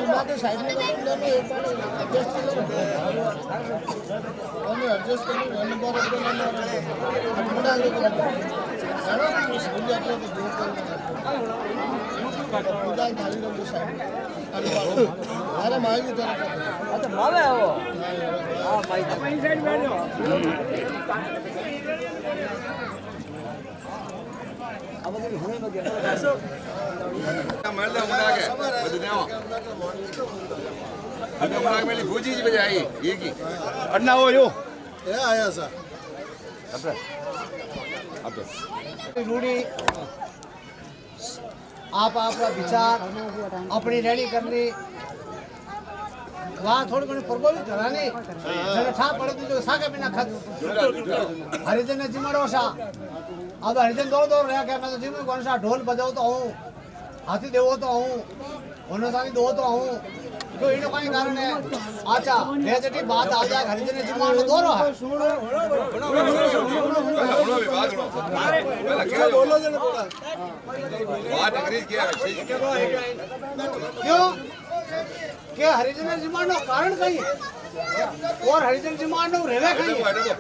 માટે સાઈડ માં તમને એક બાર એડજસ્ટ કરો તમે એડજસ્ટ કરી નંબર મોડા લો સારો સમજી આપણે તો પૂજા થાળી નો સાઈડ અરે માઈ તો અચ્છા માવે આવો હા માઈ સાઈડ બેઠો આ બધું હુણે નો કે મળદા મુનાગે બધું દેવો અડના મુનાગે મેલી ભૂજી જ બજા આવી એ કી અડના હો યો એ આયા સર આપણે रूढ़ी आप आपका विचार अपनी रेडी करनी वहाँ थोड़ी घनी प्रभावित करानी जरा ठा पड़े तो साके बिना खत हरिजन ने जिमड़ो सा अब हरिजन दो रहा क्या मैं तो जिम कौन सा ढोल बजाओ तो हूँ हाथी देवो तो हूँ उन्होंने दो तो हूँ तो इन कई कारण है अच्छा बेजती बात आ जाए हरिजन ने जिमाड़ो दो रहा है બોલો છે ને बात अंग्रेज किया क्यों के हरिजन जिमान नो कारण कई और हरिजन जिमान नो रेवे कई के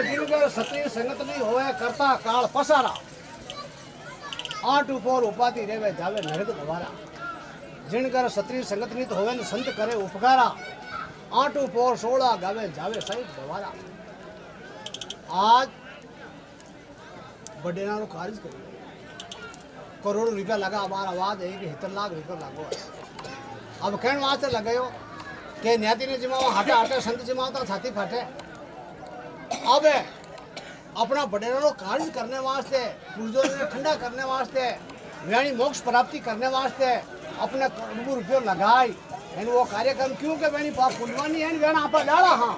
जिनकर क्षत्रिय संगत नहीं होवे करता काल पसारा आठ ऊपर उपाधि रेवे जावे नरक द्वारा जिनकर क्षत्रिय संगत नहीं होवे न संत करे उपकारा आठ ऊपर 16 गावे जावे सही द्वारा आज बडेरा नो कार्य करियो करोड़ों रुपया लगा हमारा आवाज है कि 70 लाख रुपया लागो अब कहने वास्ते लगायो के न्याती ने जिमावा हटे हटे संत जिमावता छाती फाटे अब अपना बडेरा नो कार्य करने वास्ते पुरजों ने ठंडा करने वास्ते व्याणी मोक्ष प्राप्ति करने वास्ते अपने करोड़ों रुपये लगाई एन वो कार्यक्रम क्यों के व्याणी पाप पुण्यवानी है व्याणा आपा डाला हाँ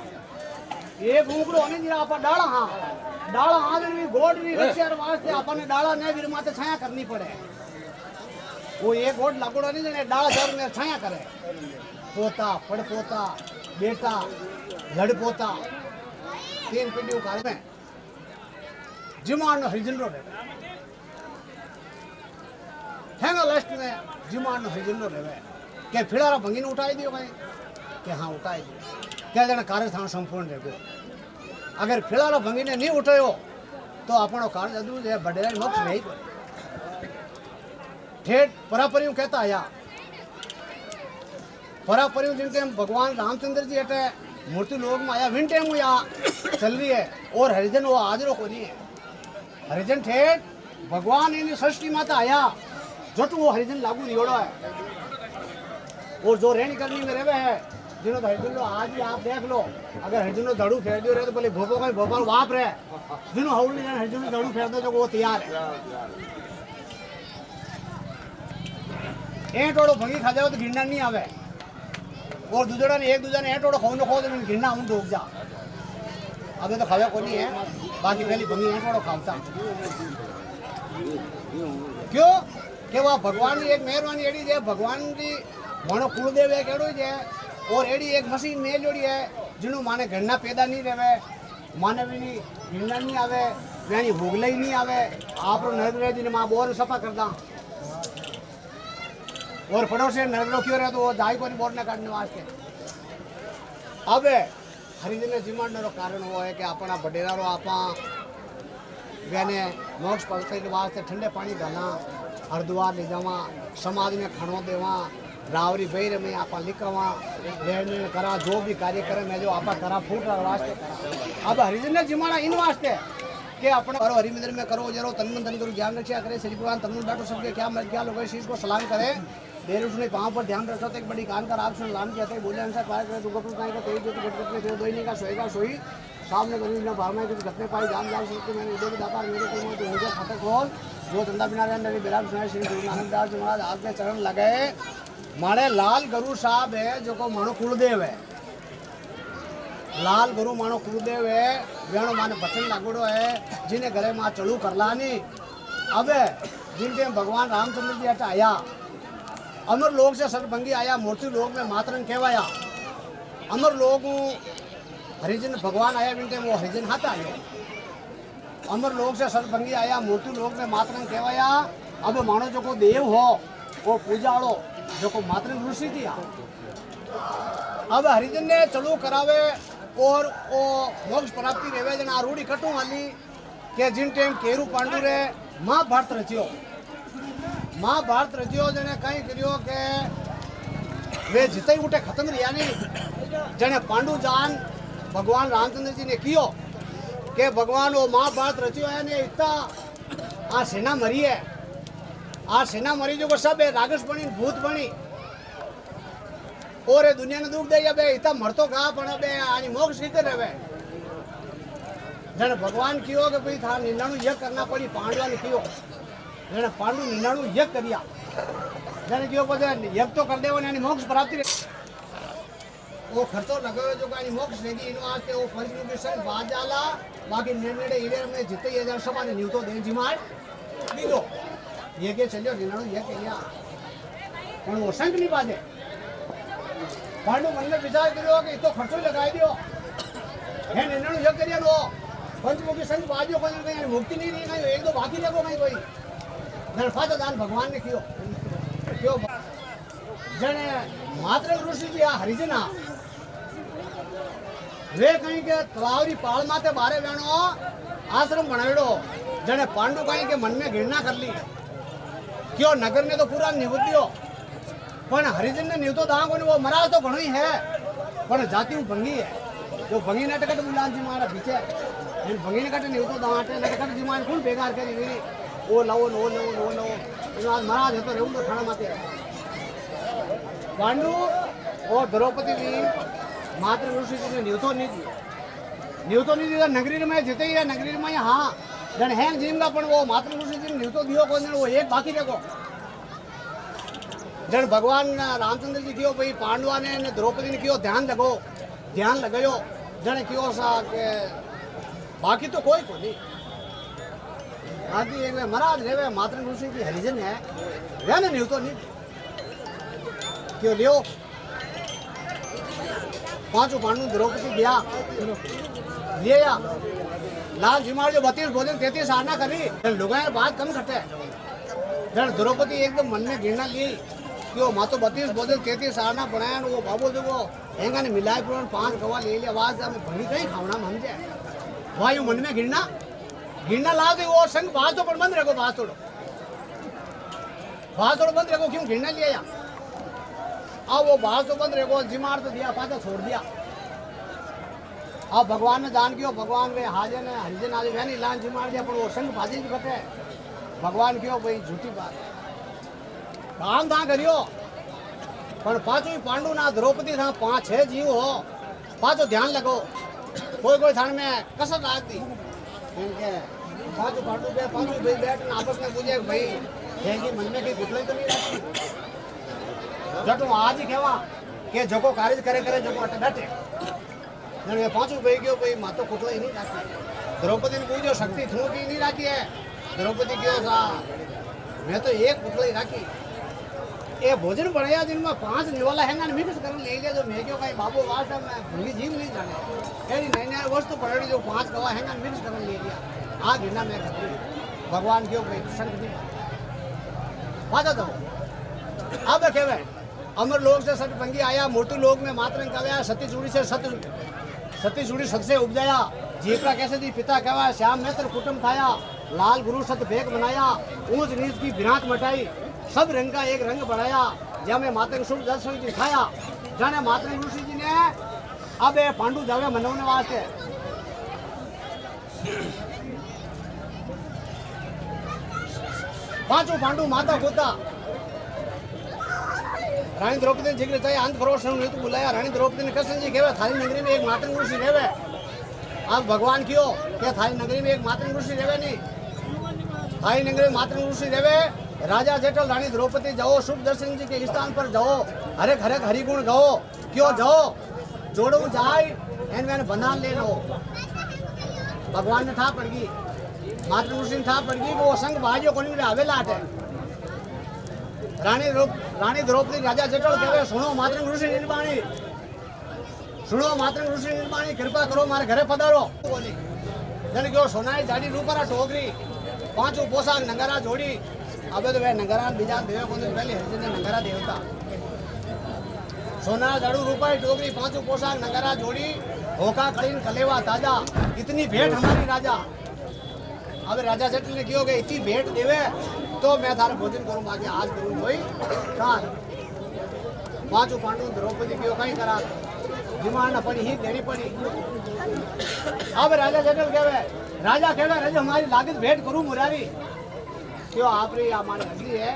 एक ऊकड़ो ने जरा आपा डाला हाँ भी गोड भी रक्षार वास्ते अपने डाला ने वीर माते छाया करनी पड़े वो एक गोड लगोड़ा नहीं जने डाला जर में छाया करे पोता पड़पोता बेटा लड़पोता 3 पीढ़ियों काल में जिमान हरिजन रो रहे हैंगा लास्ट में जिमान हरिजन रो रहे के फिरारा भंगी ने उठाई दियो भाई के हाँ उठाई दियो क्या जने कार्य थान संपूर्ण रहेगो अगर फिरारा भंगी ने नहीं उठायो तो अपनो कार्य अधूरो है बडेरा मोक्ष नहीं पड़े ठेठ परापरियों कहता आया परापरियों जिनके हम भगवान रामचंद्र जी हटे मूर्ति लोग में आया विन टाइम यहाँ चल रही है और हरिजन वो हाजिरों को नहीं है हरिजन ठेठ भगवान इन सृष्टि माता आया जो तो वो हरिजन लागू रियोड़ा है और जो रेणी करनी में रहे है जिन्होंने हरिजन लो आज भी आप देख लो अगर हरिजन लो दड़ू फेर दियो रहे तो बोले भोपो का भोपाल वाप रहे जिन्होंने हौली जाने हरिजन लो दड़ू फेर दो जो वो तैयार है एक टोड़ो भंगी खा जाओ तो गिरना नहीं आवे और दूसरा ने एक दूसरा ने टोड़ो खाओ खो तो गिरना हम डूब जा अबे तो खावे को नहीं है बाकी पहली भंगी टोड़ो खाता क्यों कि वह भगवान की एक मेहरबानी एडी है भगवान की मानो कुलदेव है केड़ो है और एडी एक मशीन में जोड़ी है जिन्हों माने घरना पैदा नहीं रहे माने भी नहीं घिरना नहीं आवे यानी भोगला ही नहीं आवे आप नरेंद्र जी ने माँ बोर सफा करता और पड़ोसी नरेंद्र क्यों रहे तो वो दाई को नहीं बोर न काटने वास्ते अब हरिजन जिमान कारण वो है कि अपना बडेरा रो आपा बेने मोक्ष पड़ते वास्ते ठंडे पानी डालना हरिद्वार ले जावा समाज में खड़ो देवा रावरी भैर में आपा लिखवा लेन देन करा जो भी कार्य करे मैं जो आपा करा फूट वास्ते करा अब हरिजन जिमाना इन वास्ते के अपना करो हरिमंदिर में करो जरो तन मन धन करो ज्ञान रक्षा करे श्री भगवान तन डाटो सबके क्या मर क्या लोग शीश को सलाम करे देर उसने पांव पर ध्यान रखो तो एक बड़ी कान का आप सुन लान कहते बोले अनुसार पाए करे दुर्गा पुर का तेज जो घट में जो दोई का सोएगा सोई सामने बनी ना भावना जो घटने पाई जान जान सकते मैंने इधर दाता मेरे को तो मुझे खतक खोल जो धंधा बिना रहने विराट सुनाए श्री गुरु नानक दास जी महाराज आपके चरण लगाए मारे लाल गुरु साहब है जो को मानो कुलदेव है लाल गुरु मानो कुलदेव है वेणु माने बचन लागोड़ो है जिन्हें घरे माँ चलू कर लानी अब जिनके भगवान रामचंद्र जी हटा आया अमर लोग से सरभंगी आया मूर्ति लोग में मातरन कहवाया अमर लोग हरिजन भगवान आया बिन टाइम वो हरिजन हाथ आयो अमर लोग से सतभंगी आया मूर्ति लोग में मातरंग कहवाया अब मानो जो को देव हो वो पूजाड़ो जो को मातरंग ऋषि दिया अब हरिजन ने चलू करावे और वो मोक्ष प्राप्ति रेवे जन आरूढ़ी कटू वाली के जिन टाइम केरू पांडु रे महाभारत रचियो जने कहीं करियो के वे जितई उठे खत्म रिया नहीं जने पांडु जान भगवान रामचंद्र जी ने कियो के भगवान वो महाभारत रचियो है ने इतना आ सेना मरी है आ सेना मरी जो सब है राक्षस बनी भूत बनी और ये दुनिया ने दुख दे बे इतना मरतो गा पण बे आनी मोक्ष कीते रहवे जने भगवान कियो के भाई था 99 यज्ञ करना पड़ी पांडवा ने कियो जने पांडु 99 यज्ञ करिया जने कियो को यज्ञ तो कर देवो ने मोक्ष प्राप्ति वो खर्चो लगावे जो कानी मोक्ष लेगी इन वास्ते वो पंचमुखी संग बात जाला बाकी नेनेडे इले में जिते 1000 सभा ने न्यूतो दे जिमार बीजो ये के चलियो 99 यज्ञ किया पण वो संग नहीं बाजे पांडु मन में विचार करो कि तो खर्चो लगाई दियो है निर्णय यज्ञ करिया लो पंचमुखी संग बाजियो कोई कहीं मुक्ति नहीं रही कहीं एक दो बाकी लगो कहीं कोई धनफाता दान भगवान ने कियो क्यों जने मात्र ऋषि जी हरिजना वे कहीं के तलावरी पाल माते बारे वेणो आश्रम बनावेड़ो जने पांडु कहीं के मन में घृणा कर ली क्यों नगर ने तो पूरा निवृत्त दियो पण हरिजन ने न्यूतो दांगो ने वो मराज तो घणो ही है पण जाति में भंगी है जो भंगी नटकट बुलान जी मारा पीछे इन भंगी नटकट न्यूतो दांटे नटकट जी मार कौन बेकार करी वीरी ओ लवो नो इन आज मराज है तो रेउंदो थाना माते पांडु और द्रौपदी भी मात्र ऋषि जी ने न्यूतो नहीं दिया नगरी में जीते ही नगरी में हां जन हैंग जीमगा पण वो मात्र ऋषि जी ने न्यूतो दियो को वो एक बाकी देखो जन भगवान रामचंद्र जी कियो भाई पांडवा ने द्रौपदी ने कियो ध्यान लगायो जने कियो सा के बाकी तो कोई को नहीं आदि एक महाराज रेवे मात्र ऋषि की हरिजन है वे ने न्यूतो नहीं क्यों लियो पांचों पांडु द्रौपदी गया लिया लाल जिमार जो 32 भोजन 33 आना करी लोगों बात कम घटे जन द्रौपदी एकदम मन में घृणा ली क्यों मातो 32 भोजन 33 आना बनाया वो बाबू देखो हेंगा ने मिलाए पुरान 5 गवा ले लिया आवाज में भंगी कहीं खावना समझे भाई मन में घृणा ला दे वो संग बात तो बंद रखो बात तोड़ो बंद रखो क्यों घृणा लिया अब वो बात तो बंद रखो जिमार तो दिया पाचा छोड़ दिया अब भगवान ने जान कियो भगवान वे हाजन है हरिजन आज वे नहीं लान जिमार दिया पर वो संग भाजी बटे भगवान क्यों भाई झूठी बात काम था करियो पर पांचों पांडु ना द्रौपदी था 5-6 जीव हो पांचों ध्यान लगो कोई थान में कसर लाग दी पांचों पांडु पे पांचों भाई बैठ आपस में पूछे भाई हेगी मन में की गुटले तो नहीं रहती जटो आज ही कहवा के जको कार्य करे जको अट डटे ने पांचों भाई क्यों भाई मातो कुटले नहीं राखी द्रौपदी ने पूछो शक्ति थू की नहीं राखी है द्रौपदी क्यों सा मैं तो एक कुटले राखी ये भोजन बनाया जिनमें 5 निवाला है ना मिक्स कर ले लिया जो मैं क्यों कहीं बाबू वास है मैं भूली जीव नहीं जाने तेरी नई वस्तु पड़ी जो 5 गवा है ना मिक्स कर ले लिया आ घृणा मैं कर भगवान क्यों भाई संग नहीं पाजा दो अब कहवे अमर लोग से सतभंगी आया मोटू लोग में मात्र कहवा सती चूड़ी सत से उपजाया जीवरा कैसे दी पिता कहवा श्याम नेत्र कुटुंब खाया लाल गुरु सत भेग बनाया ऊंच नीच की बिरात मटाई सब रंग का एक रंग बढ़ाया जब माता शुभ दर्शन दिखाया जाने माता ऋषि जी ने अब पांडु जावे मनोने वास्ते पांचों पांडु माता होता रानी द्रौपदी ने जिक्र चाहिए अंत प्रोषण ने तो बुलाया रानी द्रौपदी ने कृष्ण जी कहवे थारी नगरी में एक माता ऋषि रहवे अब भगवान क्यों क्या थारी नगरी में एक माता ऋषि रहवे नहीं थारी नगरी में माता ऋषि रहवे राजा जेठल रानी द्रौपदी जाओ शुभ दर्शन जी के स्थान पर जाओ हरेक हरिगुण गाओ क्यों जाओ जोड़ो जाए एन मैंने बना ले लो भगवान ने था पड़ गई मातृ ऋषि ने था पड़ गई वो संग भाइयों को नहीं आवेला है रानी द्रौपदी राजा जेठल कहे सुनो मातृ ऋषि निर्वाणी સુણો માત્ર ઋષિ નિર્માણી કૃપા કરો મારે ઘરે પધારો જન ગયો સોનાઈ જાડી રૂપરા ટોકરી પાંચું પોશાક નંગારા જોડી હવે તો ભાઈ નંગારા બીજા દેવે કોને પહેલી હરિજન નંગારા દેવતા सोना झाड़ू रुपए टोकरी पांचों पोशाक नगरा जोड़ी होका कलीन कलेवा ताजा इतनी भेंट हमारी राजा। अब राजा सेठ ने क्यों गए इतनी भेंट देवे तो मैं थारे भोजन करूं बाकी आज करूं कोई कान पांचों पांडु द्रौपदी क्यों कहीं करा डिमांड पड़ी ही देनी पड़ी। अब राजा सेठ कहवे राजा हमारी लागत भेंट करूं मुरारी क्यों आपरी हमारी हजरी है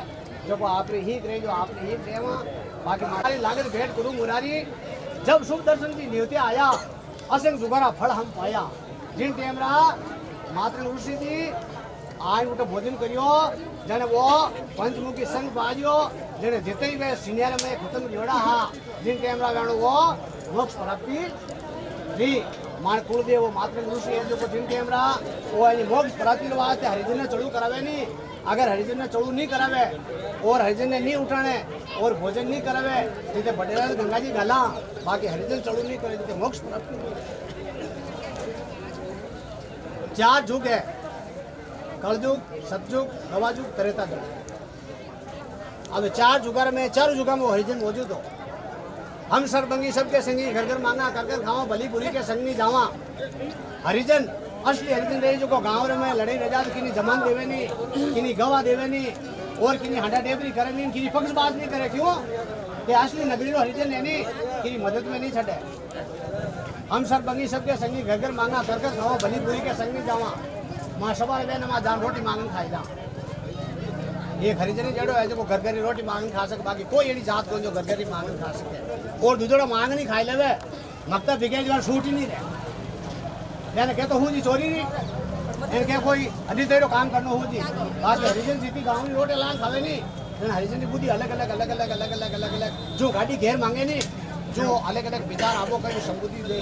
जो आपरी ही करे जो आपने ही देवा बाकी हमारी लागत भेंट करूं मुरारी। जब शुभ दर्शन की नियुति आया असंग जुगारा फल हम पाया जिन टेमरा मात्र ऋषि जी आज उठो भोजन करियो जने वो पंचमुखी संग बाजियो जने जितने वे सीनियर में खत्म जोड़ा हा जिन टेमरा वेणो वो मोक्ष प्राप्ति री मान कुलदेव वो मात्र ऋषि है जो जिन टेमरा वो मोक्ष प्राप्ति वास्ते हरिजन ने चढ़ू करावे नहीं। अगर हरिजन ने चढ़ू नहीं करावे और हरिजन ने नहीं उठाने और भोजन नहीं करावे तो बडेरा गंगा जी गाला बाकी हरिजन चढ़ू नहीं करे तो मोक्ष प्राप्ति। चार युग है कलयुग सतयुग नवायुग त्रेता युग। अब चार युगर में चार युग में वो हरिजन मौजूद हो हम सरबंगी सबके संगी घर घर मांगा कर कर खावा भली बुरी के संगी जावा हरिजन असली हरिजन रही जो गाँव में लड़ाई रजा किनी जमान देवे नहीं किनी गवा देवे नहीं और किनी हंडा टेबरी करे नहीं किनी पक्षपात नहीं करे क्यों कि असली नगरी हरिजन है नहीं किनी मदद में नहीं छटे। हम सरबंगी सबके संगी घर घर मांगा कर कर खावा भली बुरी के संगी जावा माँ सवार बहन माँ जान रोटी मांगन खाई जा ये हरिजन जड़ो है जो घर घर रोटी मांगन खा सके बाकी कोई एडी जात को जो घर घर मांगन खा सके और दूसरा मांग नहीं खाई लेवे मकता बिगेज वाला सूट ही नहीं रहे मैंने कहता हूँ जी चोरी नहीं क्या कोई अभी तेरो काम करना हो जी बात हरिजन जीती गाँव में रोटी लान खावे नहीं हरिजन की बुद्धि अलग अलग अलग अलग अलग अलग अलग अलग जो गाड़ी घेर मांगे नहीं जो अलग अलग विचार आपो कहीं संबुद्धि दे।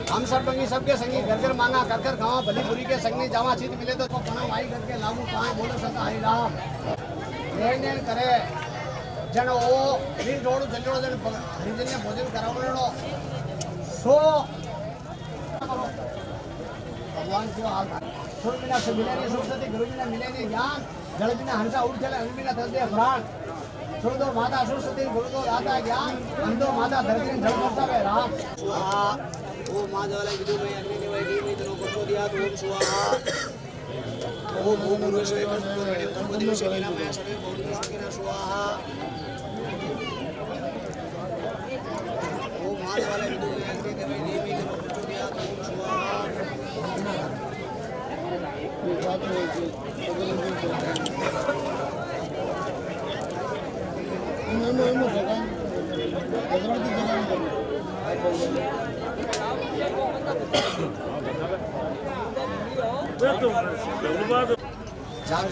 हम सरबंगी सबके संगी घर घर मांगा कर कर खावा भली बुरी के संगी जावा चित मिले तो पना वाई करके लागू पाए बोलो सदा हरि राम लेन करे जन ओ दिन रोड जल्लो जन हरिजन ने भोजन करावणो सो भगवान को हाल सुर बिना से मिले नहीं सरस्वती गुरु बिना मिले नहीं ज्ञान जल बिना हंसा उठ चले अन्न बिना तस्दे प्राण सुर दो माता सरस्वती गुरु दो दाता ज्ञान अंधो माता धरती जल करता है राम स्वाहा ओ मां जवाले विदु में अग्नि ने वैदी में जनो को दिया तो ओम स्वाहा ओ भूम पुरुषे पर बड़े संबोधि से लीला में सभी बहुत कृष्ण स्वाहा ओ मां जवाले विदु में अग्नि ने वैदी में जनो को दिया तो ओम स्वाहा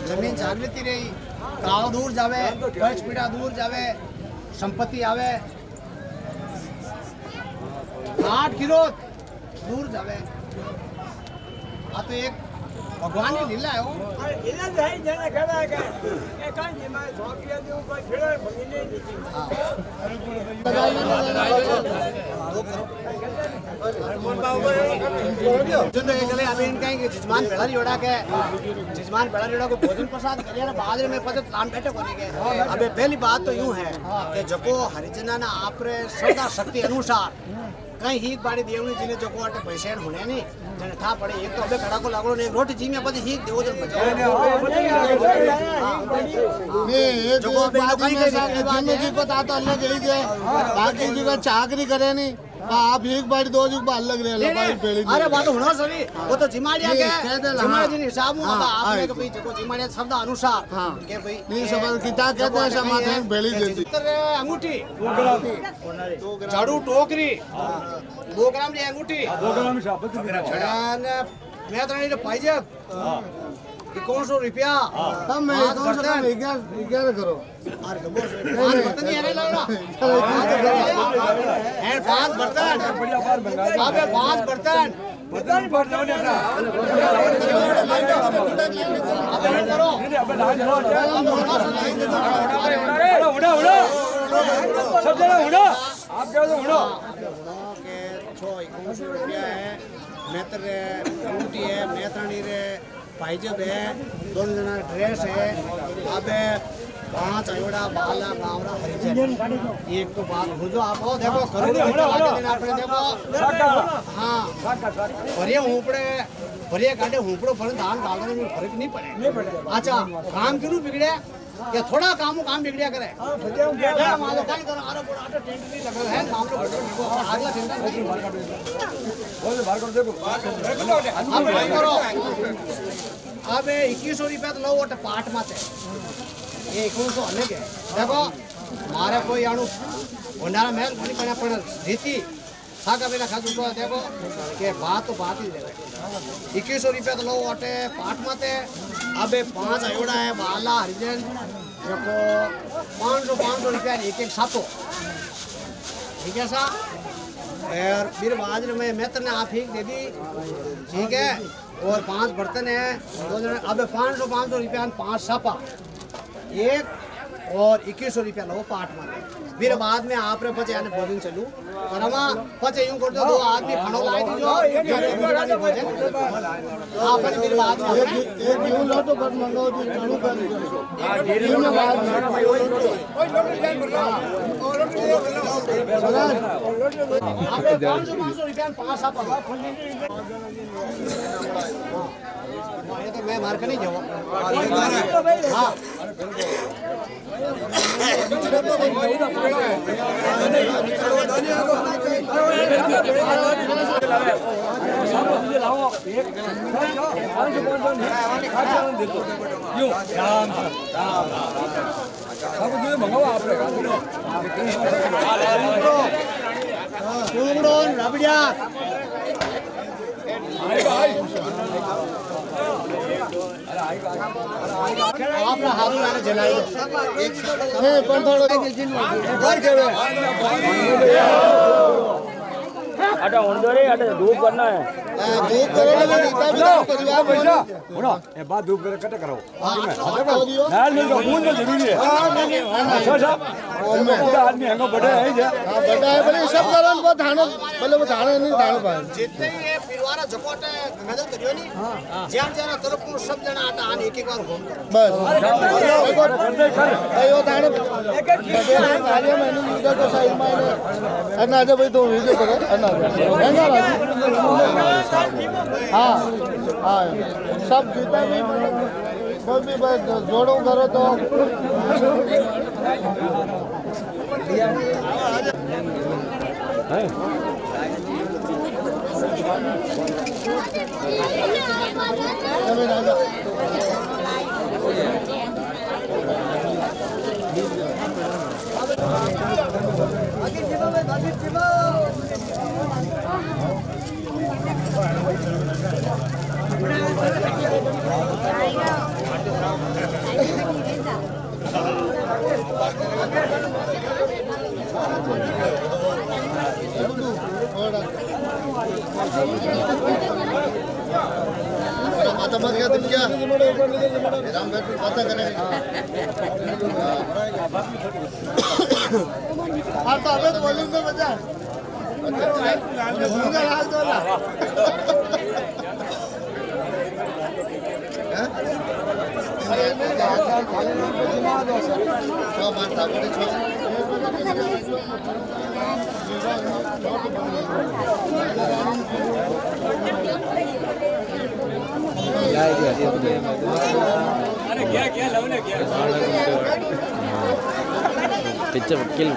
जमीन जागृति रही काव दूर जावे कच्छ पीड़ा दूर जावे संपत्ति आवे 8 किलो दूर जावे आ तो एक भगवान की लीला है वो लीला है जने खड़ा है ए कान जी मैं धोकिया दे ऊपर खड़ा भगीने जो तो एक अभी इनका जजमान बेड़ा जोड़ा के जजमान बेड़ा जोड़ा को भोजन प्रसाद करिए ना बाद में पता प्लान बैठे होने के अबे पहली बात तो यूं है कि जको हरिजना ना आपरे श्रद्धा शक्ति अनुसार कहीं हीक बाड़ी देवनी जिने जो को अटे पैसे होने नहीं जने था पड़े एक तो अबे खड़ा को लागलो ने रोटी जी में पति हीक देवो जन बचे नहीं जो बाकी में जिन्हों जी को ताता अलग ही है बाकी जी का चाकरी करे नहीं आप एक बार दो जुग बाल लग रहे भाई पहले अरे वो तो होना सभी वो तो जिमाड़िया के जिमाड़िया जी हिसाब में होता आपने के भाई जो जिमाड़िया शब्द अनुसार के भाई नहीं सब किता कहते हैं समाधान बेली देती अंगूठी झाड़ू टोकरी 2 ग्राम री अंगूठी 2 ग्राम शाबत मैं तो नहीं पाइजे 100 रुपया तब मैं 11 करो अरे तो बोल 5 बर्तन नहीं है ना 5 बर्तन अबे 5 बर्तन बर्तन बढ़ जाओ ना अबे करो उड़ा उड़ा सब जगह उड़ा आप क्या उड़ा छो 2100 रुपया है मेतर रे ऊटी है मेत्रानी रे पाइजब है दोनों जना ड्रेस है अब 5 अयोड़ा बाला गावरा हरिजन एक तो बात बुझो आप देखो करोड़ आपने देखो हाँ और ये ऊपड़े और ये गाड़े ऊपड़ो पर धान डालने में फर्क नहीं पड़े अच्छा काम क्यों बिगड़े ये थोड़ा काम बिगड़िया करे मालो काई करो आरो बोला आटा टेंट नहीं लगा है काम लो अगला टेंट बाहर कर देखो अब काय करो अब 2100 रुपया तो लो वो पाट माते ये 2100 अलग है देखो मारे कोई आणु भंडारा महल कोनी पण पण रीति साका बेला खाजू तो देखो के बात तो बात ही देवे 2100 रुपया तो लो ओटे पाट माते अबे 5 अयोड़ा है बाला हरिजन देखो 500 रुपया एक सातो ठीक है सा और फिर बाजरे में मेत्र ने आप ही दे दी ठीक है और 5 बर्तन है दो जने अब 500 रुपया 5 सापा एक और 2100 रुपया लो पाट मारे फिर बाद में आप रे पचे आने भोजन चलू करमा पचे यूं कर दो आदमी खानो लाई दीजो आप फिर बाद में एक यूं लो तो बस मंगाओ तो चालू कर अबे 500 रुपया 5 सापा ये तो मैं मार के नहीं जाऊँ हाँ रबड़िया आप हाथ में जलाई पण थोडं आटा होने दो रे आटा धूप करना है धूप करो ना रीता भी परिवार पैसा होना ए बात धूप करे कटे करो नाल मिल का मूल में जरूरी है अच्छा साहब पूरा आदमी हैंगो बड़े है जे हां बड़ा है पर सब करन वो धानो भले वो धानो नहीं धानो पाए जितने ये पिरवारा झकोटे मदद करियो नी ज्यान ज्यान तरफ को सब जना आटा आने एक बार घूम बस वो धानो एक गाड़ी मैंने वीडियो को साइड में अन्ना जे भाई तो वीडियो करो अन्ना हाँ हाँ सब जीता भी कोई भी बस जोड़ो करो तो माता मत क्या तुम क्या राम बैठ पता करें हाँ तो अबे तो वॉल्यूम तो बजा भूंगा हाल तो ला छो माता बड़े छो अरे क्या क्या लवने क्या पिक्चर किल